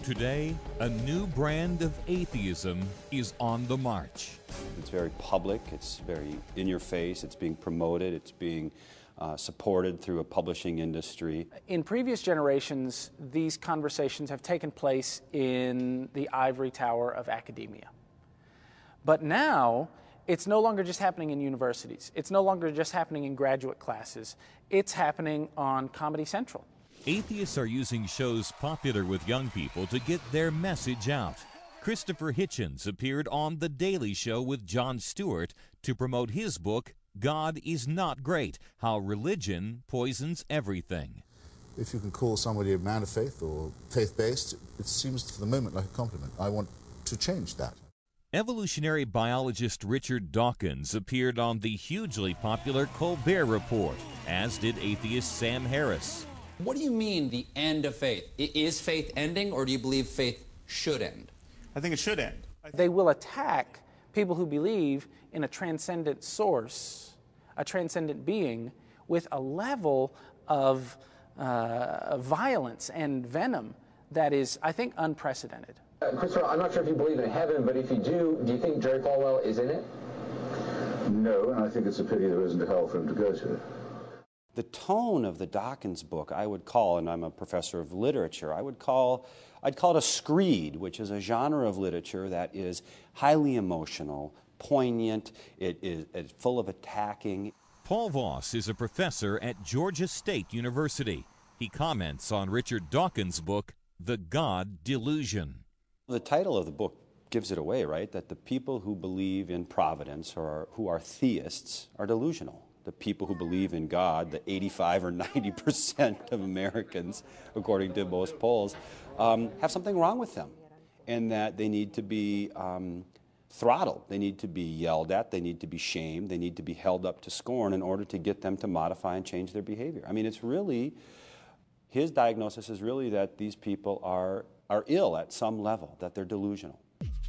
Today, a new brand of atheism is on the march. It's very public, it's very in your face, it's being promoted, it's being supported through a publishing industry. In previous generations, these conversations have taken place in the ivory tower of academia. But now, it's no longer just happening in universities. It's no longer just happening in graduate classes. It's happening on Comedy Central. Atheists are using shows popular with young people to get their message out. Christopher Hitchens appeared on The Daily Show with Jon Stewart to promote his book, God is Not Great, How Religion Poisons Everything. If you can call somebody a man of faith or faith-based, it seems for the moment like a compliment. I want to change that. Evolutionary biologist Richard Dawkins appeared on the hugely popular Colbert Report, as did atheist Sam Harris. What do you mean, the end of faith? Is faith ending, or do you believe faith should end? I think it should end. They will attack people who believe in a transcendent source, a transcendent being, with a level of violence and venom that is, I think, unprecedented. Christopher, I'm not sure if you believe in heaven, but if you do you think Jerry Falwell is in it? No, and I think it's a pity there isn't a hell for him to go to. The tone of the Dawkins book, I would call, and I'm a professor of literature, I'd call it a screed, which is a genre of literature that is highly emotional, poignant, it is full of attacking. Paul Voss is a professor at Georgia State University. He comments on Richard Dawkins' book, The God Delusion. The title of the book gives it away, right? That the people who believe in providence or who are theists are delusional. The people who believe in God, the 85 or 90% of Americans, according to most polls, have something wrong with them, and that they need to be throttled, they need to be yelled at, they need to be shamed, they need to be held up to scorn in order to get them to modify and change their behavior. I mean, it's really, his diagnosis is really that these people are ill at some level, that they're delusional.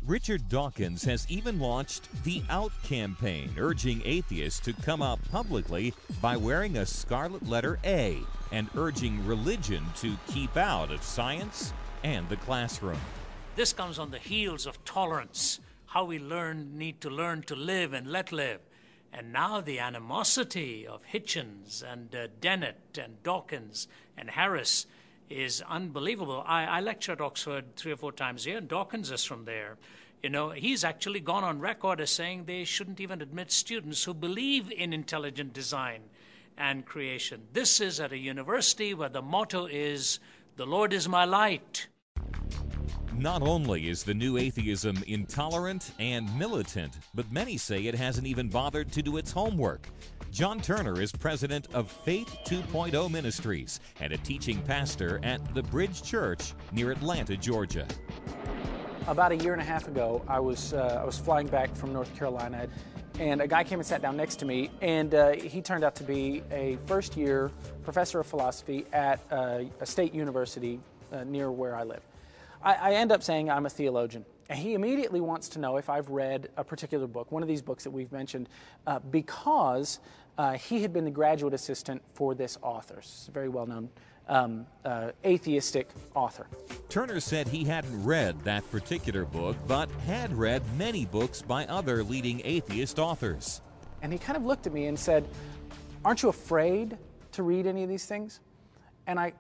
Richard Dawkins has even launched the Out campaign, urging atheists to come out publicly by wearing a scarlet letter A and urging religion to keep out of science and the classroom. This comes on the heels of tolerance, how we need to learn to live and let live. And now the animosity of Hitchens and Dennett and Dawkins and Harris is unbelievable. I lecture at Oxford 3 or 4 times a year, and Dawkins is from there. You know, he's actually gone on record as saying they shouldn't even admit students who believe in intelligent design and creation. This is at a university where the motto is, "The Lord is my light." Not only is the new atheism intolerant and militant, but many say it hasn't even bothered to do its homework. John Turner is president of Faith 2.0 Ministries and a teaching pastor at the Bridge Church near Atlanta, Georgia. About a year and a half ago, I was flying back from North Carolina, and a guy came and sat down next to me, and he turned out to be a first-year professor of philosophy at a state university near where I live. I end up saying I'm a theologian, and he immediately wants to know if I've read a particular book, one of these books that we've mentioned, because he had been the graduate assistant for this author. It's a very well-known atheistic author. Turner said he hadn't read that particular book, but had read many books by other leading atheist authors. And he kind of looked at me and said, "Aren't you afraid to read any of these things?" And I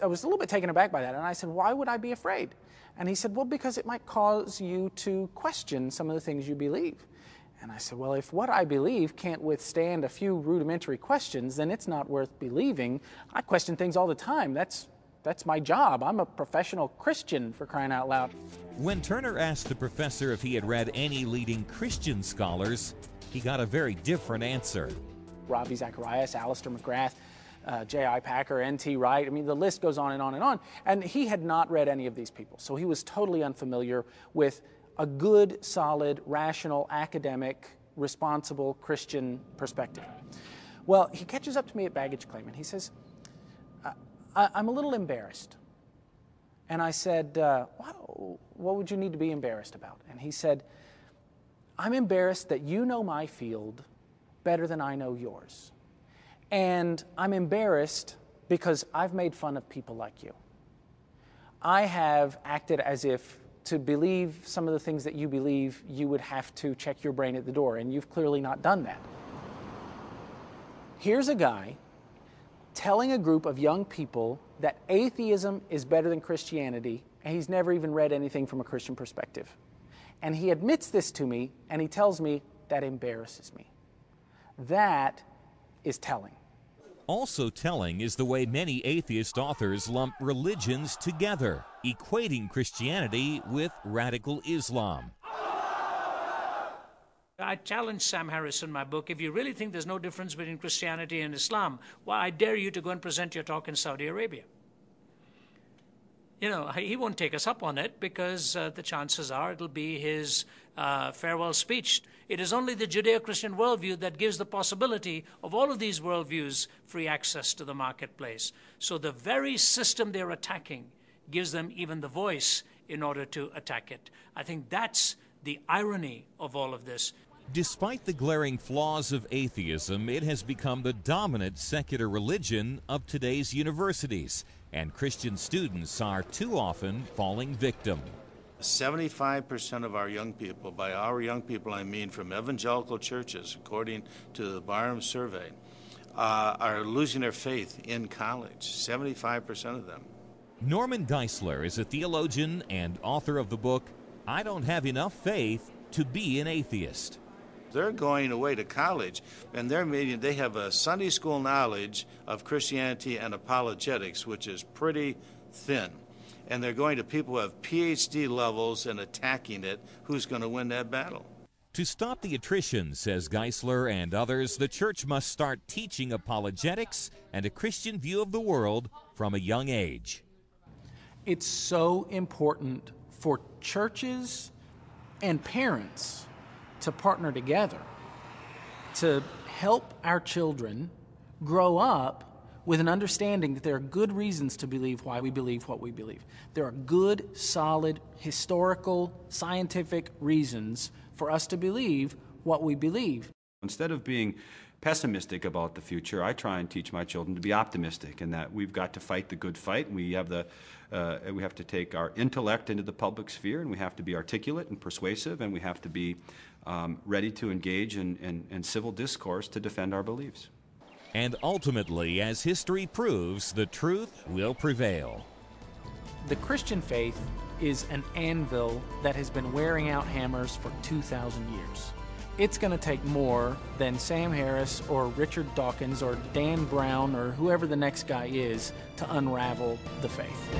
was a little bit taken aback by that, and I said, "Why would I be afraid?" And he said, "Well, because it might cause you to question some of the things you believe." And I said, "Well, if what I believe can't withstand a few rudimentary questions, then it's not worth believing. I question things all the time. That's my job. I'm a professional Christian, for crying out loud." When Turner asked the professor if he had read any leading Christian scholars, he got a very different answer. Ravi Zacharias, Alistair McGrath, J.I. Packer, N.T. Wright. I mean, the list goes on and on and on. And he had not read any of these people. So he was totally unfamiliar with a good, solid, rational, academic, responsible Christian perspective. Well, he catches up to me at baggage claim, and he says, I'm a little embarrassed. And I said, what would you need to be embarrassed about? And he said, I'm embarrassed that you know my field better than I know yours. And I'm embarrassed because I've made fun of people like you. I have acted as if to believe some of the things that you believe, you would have to check your brain at the door, and you've clearly not done that. Here's a guy telling a group of young people that atheism is better than Christianity, and he's never even read anything from a Christian perspective. And he admits this to me, and he tells me that embarrasses me. That is telling. Also telling is the way many atheist authors lump religions together, equating Christianity with radical Islam. I challenge Sam Harris in my book, if you really think there's no difference between Christianity and Islam, why, I dare you to go and present your talk in Saudi Arabia. You know, he won't take us up on it because the chances are it'll be his farewell speech. It is only the Judeo-Christian worldview that gives the possibility of all of these worldviews free access to the marketplace. So the very system they're attacking gives them even the voice in order to attack it. I think that's the irony of all of this. Despite the glaring flaws of atheism, it has become the dominant secular religion of today's universities, and Christian students are too often falling victim. 75% of our young people, by our young people I mean from evangelical churches, according to the Barham survey, are losing their faith in college, 75% of them. Norman Geisler is a theologian and author of the book, I Don't Have Enough Faith to Be an Atheist. They're going away to college, and they have a Sunday school knowledge of Christianity and apologetics, which is pretty thin. And they're going to people who have PhD levels and attacking it. Who's going to win that battle? To stop the attrition, says Geisler and others, the church must start teaching apologetics and a Christian view of the world from a young age. It's so important for churches and parents to partner together to help our children grow up with an understanding that there are good reasons to believe why we believe what we believe. There are good, solid, historical, scientific reasons for us to believe what we believe. Instead of being pessimistic about the future, I try and teach my children to be optimistic, and that we've got to fight the good fight. We have to take our intellect into the public sphere, and we have to be articulate and persuasive, and we have to be ready to engage in civil discourse to defend our beliefs. And ultimately, as history proves, the truth will prevail. The Christian faith is an anvil that has been wearing out hammers for 2,000 years. It's going to take more than Sam Harris or Richard Dawkins or Dan Brown or whoever the next guy is to unravel the faith.